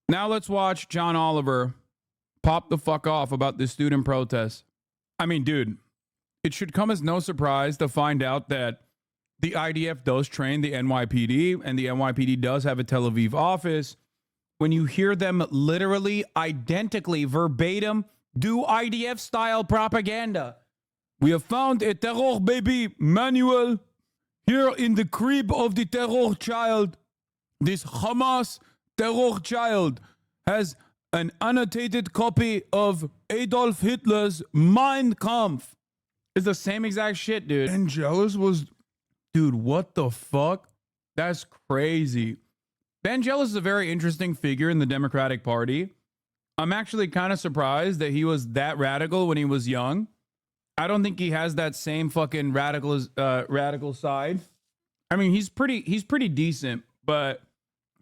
Now let's watch John Oliver pop the fuck off about this student protest. I mean, dude, it should come as no surprise to find out that the IDF does train the NYPD, and the NYPD does have a Tel Aviv office. When you hear them literally, identically, verbatim, do IDF-style propaganda. We have found a terror baby manual here in the crib of the terror child. This Hamas terror child has an annotated copy of Adolf Hitler's Mein Kampf. It's the same exact shit, dude. And Jealous was... Dude, what the fuck? That's crazy. Vangelis is a very interesting figure in the Democratic Party. I'm actually kind of surprised that he was that radical when he was young. I don't think he has that same fucking radical side. I mean, he's pretty decent, but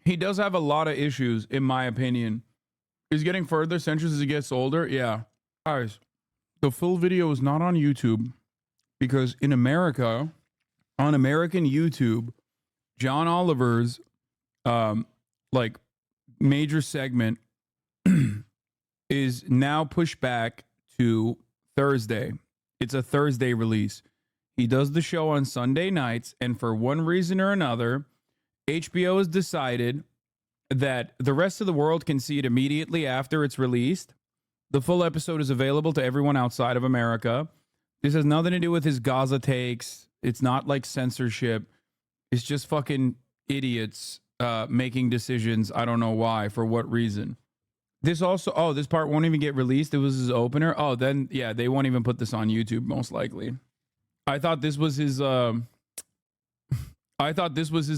he does have a lot of issues, in my opinion. He's getting further centrist as he gets older. Yeah. Guys, the full video is not on YouTube because in America, on American YouTube, John Oliver's like major segment is now pushed back to Thursday. It's a Thursday release. He does the show on Sunday nights, and for one reason or another, HBO has decided that the rest of the world can see it immediately after it's released. The full episode is available to everyone outside of America. This has nothing to do with his Gaza takes. It's not like censorship. It's just fucking idiots making decisions. I don't know why, for what reason. This also, this part won't even get released. It was his opener. Oh, then, yeah, they won't even put this on YouTube, most likely. I thought this was his,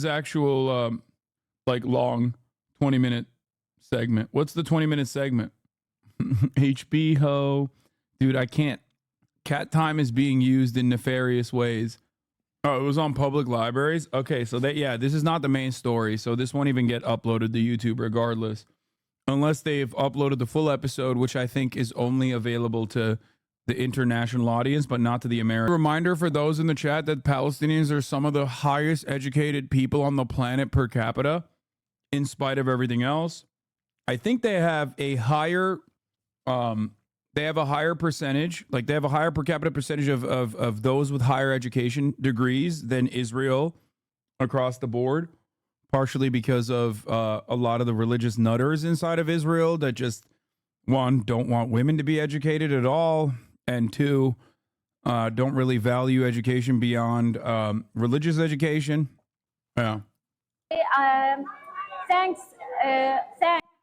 actual, like, long 20-minute segment. What's the 20-minute segment? HB ho. Dude, I can't. Cat time is being used in nefarious ways. Oh, it was on public libraries? Okay, so this is not the main story, so this won't even get uploaded to YouTube regardless. Unless they've uploaded the full episode, which I think is only available to the international audience, but not to the American. Reminder for those in the chat that Palestinians are some of the highest educated people on the planet per capita, in spite of everything else. I think they have a higher... they have a higher percentage, like they have a higher per capita percentage of those with higher education degrees than Israel across the board, partially because of a lot of the religious nutters inside of Israel that just, one, don't want women to be educated at all, and two, don't really value education beyond religious education. Yeah. Thanks.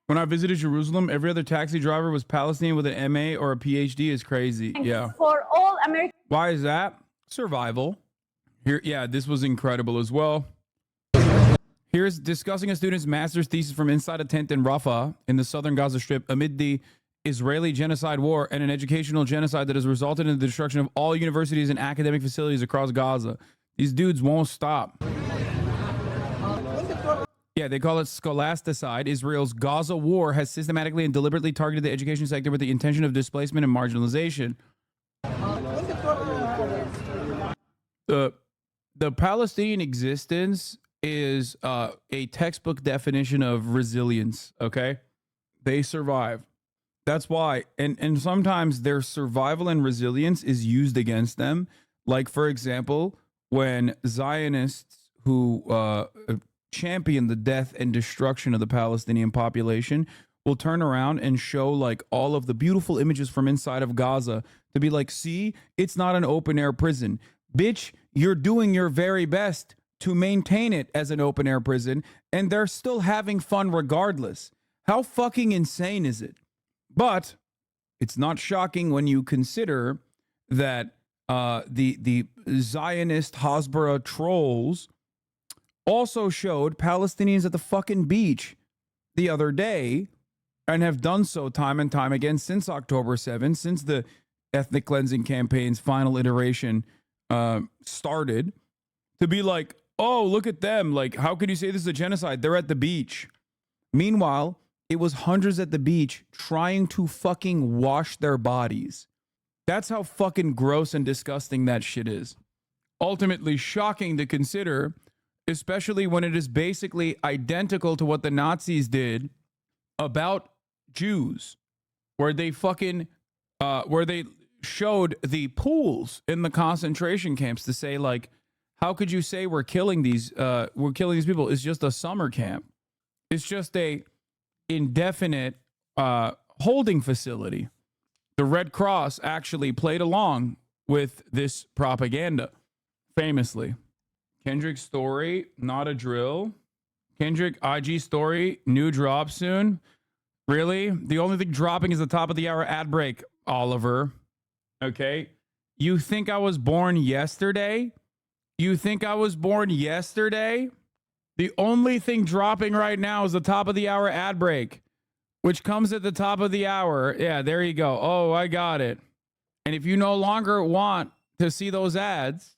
When I visited Jerusalem, every other taxi driver was Palestinian with an MA or a PhD. Is crazy. Yeah. For all American. Why is that? Survival. Here, yeah, this was incredible as well. Here's discussing a student's master's thesis from inside a tent in Rafah in the southern Gaza Strip amid the Israeli genocide war and an educational genocide that has resulted in the destruction of all universities and academic facilities across Gaza. These dudes won't stop. Yeah, they call it scholasticide. Israel's Gaza war has systematically and deliberately targeted the education sector with the intention of displacement and marginalization. The Palestinian existence is a textbook definition of resilience, okay? They survive. That's why. And sometimes their survival and resilience is used against them. Like, for example, when Zionists who... champion the death and destruction of the Palestinian population will turn around and show like all of the beautiful images from inside of Gaza to be like, see, it's not an open air prison. Bitch, you're doing your very best to maintain it as an open air prison, and they're still having fun regardless. How fucking insane is it? But it's not shocking when you consider that the Zionist Hasbara trolls also showed Palestinians at the fucking beach the other day and have done so time and time again since October 7th, since the ethnic cleansing campaign's final iteration started, to be like, oh, look at them. Like, how could you say this is a genocide? They're at the beach. Meanwhile, it was hundreds at the beach trying to fucking wash their bodies. That's how fucking gross and disgusting that shit is. Ultimately shocking to consider, especially when it is basically identical to what the Nazis did about Jews, where they fucking where they showed the pools in the concentration camps to say, like, how could you say we're killing these people? It's just a summer camp. It's just a indefinite holding facility. The Red Cross actually played along with this propaganda, famously. Kendrick's story, not a drill. Kendrick, IG story, new drop soon. Really? The only thing dropping is the top of the hour ad break, Oliver. Okay? You think I was born yesterday? You think I was born yesterday? The only thing dropping right now is the top of the hour ad break, which comes at the top of the hour. Yeah, there you go. Oh, I got it. And if you no longer want to see those ads,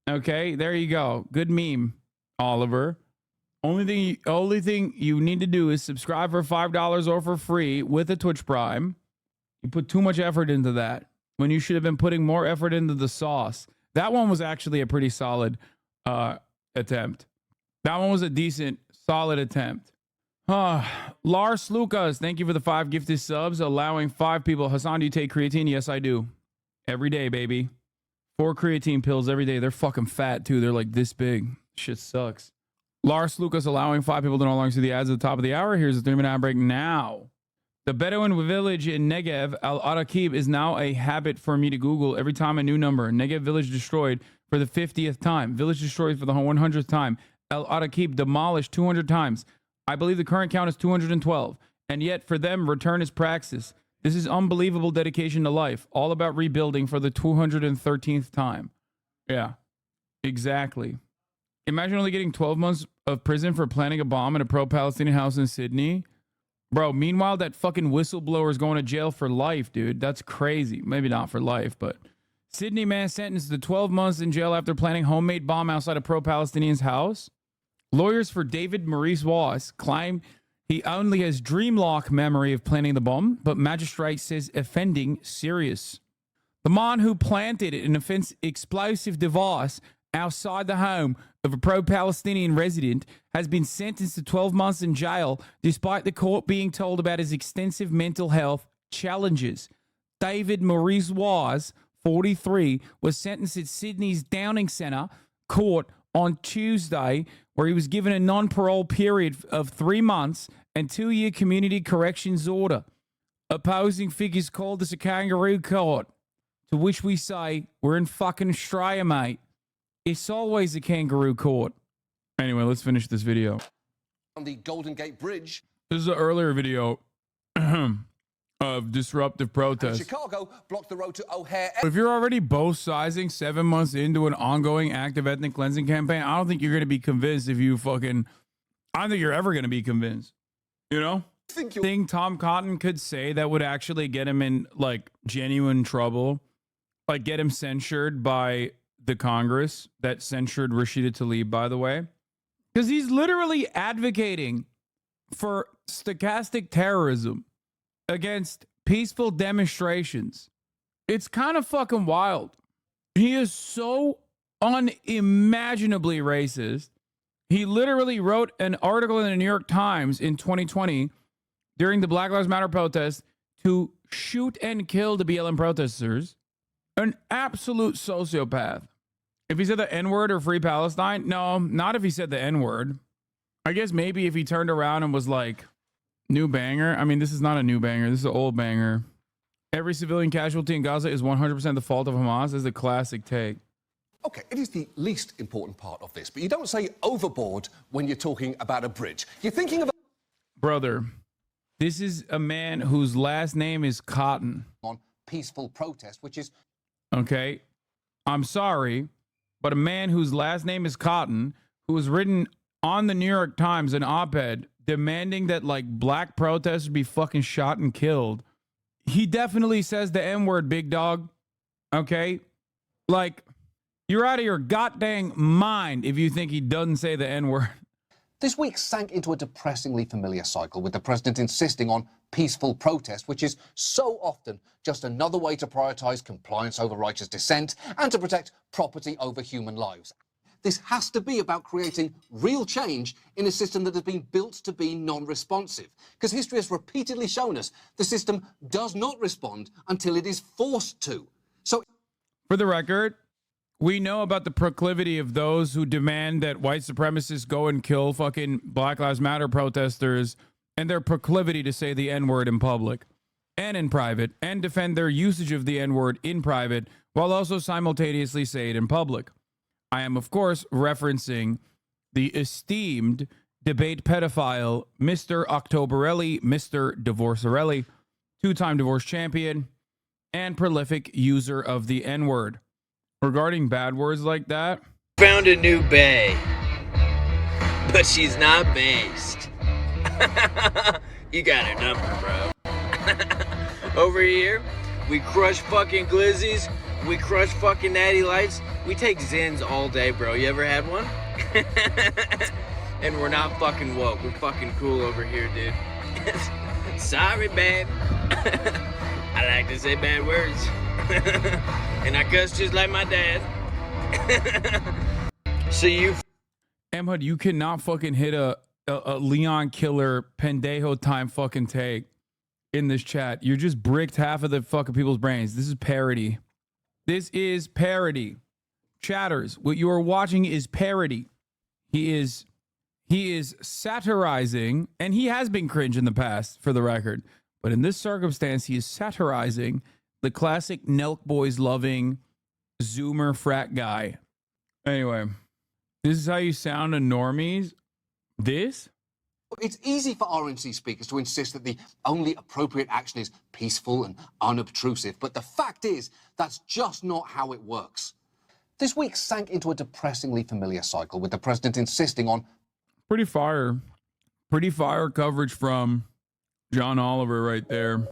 okay, there you go. Good meme, Oliver. Only thing you need to do is subscribe for $5 or for free with a Twitch Prime. You put too much effort into that when you should have been putting more effort into the sauce. That one was actually a pretty solid attempt. That one was a decent, solid attempt. Lars Lucas, thank you for the 5 gifted subs, allowing 5 people. Hasan, do you take creatine? Yes, I do. Every day, baby. 4 creatine pills every day. They're fucking fat, too. They're like this big. Shit sucks. Lars Lucas, allowing 5 people to no longer see the ads at the top of the hour. Here's a 3-minute ad break now. The Bedouin village in Negev, Al-Araqib, is now a habit for me to Google every time a new number. Negev village destroyed for the 50th time. Village destroyed for the 100th time. Al-Araqib demolished 200 times. I believe the current count is 212. And yet for them, return is praxis. This is unbelievable dedication to life. All about rebuilding for the 213th time. Yeah, exactly. Imagine only getting 12 months of prison for planting a bomb in a pro-Palestinian house in Sydney. Bro, meanwhile, that fucking whistleblower is going to jail for life, dude. That's crazy. Maybe not for life, but Sydney man sentenced to 12 months in jail after planting homemade bomb outside a pro-Palestinian's house. Lawyers for David Maurice Wass claim he only has dreamlike memory of planting the bomb, but magistrate says offending serious. The man who planted an explosive device outside the home of a pro-Palestinian resident has been sentenced to 12 months in jail, despite the court being told about his extensive mental health challenges. David Maurice Wise, 43, was sentenced at Sydney's Downing Centre Court on Tuesday, where he was given a non-parole period of 3 months and 2-year community corrections order. Opposing figures called this a kangaroo court, to which we say, we're in fucking Australia, mate. It's always a kangaroo court. Anyway, let's finish this video. On the Golden Gate Bridge. This is an earlier video of disruptive protests. Chicago blocked the road to O'Hare. If you're already both sizing 7 months into an ongoing active ethnic cleansing campaign, I don't think you're going to be convinced if you fucking... I don't think you're ever going to be convinced. You know? Thing Tom Cotton could say that would actually get him in, like, genuine trouble. Like, get him censured by the Congress that censured Rashida Tlaib, by the way. Because he's literally advocating for stochastic terrorism against peaceful demonstrations. It's kind of fucking wild. He is so unimaginably racist. He literally wrote an article in the New York Times in 2020 during the Black Lives Matter protests to shoot and kill the BLM protesters. An absolute sociopath. If he said the N-word or Free Palestine, no, not if he said the N-word. I guess maybe if he turned around and was like, new banger. I mean, this is not a new banger. This is an old banger. Every civilian casualty in Gaza is 100% the fault of Hamas. This is a classic take. Okay, it is the least important part of this, but you don't say overboard when you're talking about a bridge. You're thinking of... Brother, this is a man whose last name is Cotton. On peaceful protest, which is... Okay, I'm sorry, but a man whose last name is Cotton, who has written on the New York Times an op-ed demanding that, like, black protesters be fucking shot and killed. He definitely says the N-word, big dog. Okay? Like, you're out of your goddamn mind if you think he doesn't say the N-word. This week sank into a depressingly familiar cycle, with the president insisting on peaceful protest, which is so often just another way to prioritize compliance over righteous dissent and to protect property over human lives. This has to be about creating real change in a system that has been built to be non-responsive. Because history has repeatedly shown us the system does not respond until it is forced to. So, for the record, we know about the proclivity of those who demand that white supremacists go and kill fucking Black Lives Matter protesters, and their proclivity to say the N-word in public and in private, and defend their usage of the N-word in private while also simultaneously say it in public. I am, of course, referencing the esteemed debate pedophile, Mr. Octoberelli, Mr. Divorcerelli, two-time divorce champion, and prolific user of the N-word. Regarding bad words like that, found a new bae, but she's not based. You got her number, bro. Over here, we crush fucking glizzies, we crush fucking natty lights, we take Zins all day, bro. You ever had one? And we're not fucking woke, we're fucking cool over here, dude. Sorry, babe. I like to say bad words. And I cuss just like my dad. So you... Ahmad, you cannot fucking hit a Leon killer pendejo time fucking take in this chat. You just bricked half of the fucking people's brains. This is parody. This is parody. Chatters, what you are watching is parody. He is satirizing, and he has been cringe in the past, for the record. But in this circumstance, he is satirizing the classic Nelk Boys loving Zoomer frat guy. Anyway, this is how you sound to normies. This? it's easy for RNC speakers to insist that the only appropriate action is peaceful and unobtrusive, but the fact is that's just not how it works. This week sank into a depressingly familiar cycle, with the president insisting on pretty fire coverage from John Oliver right there.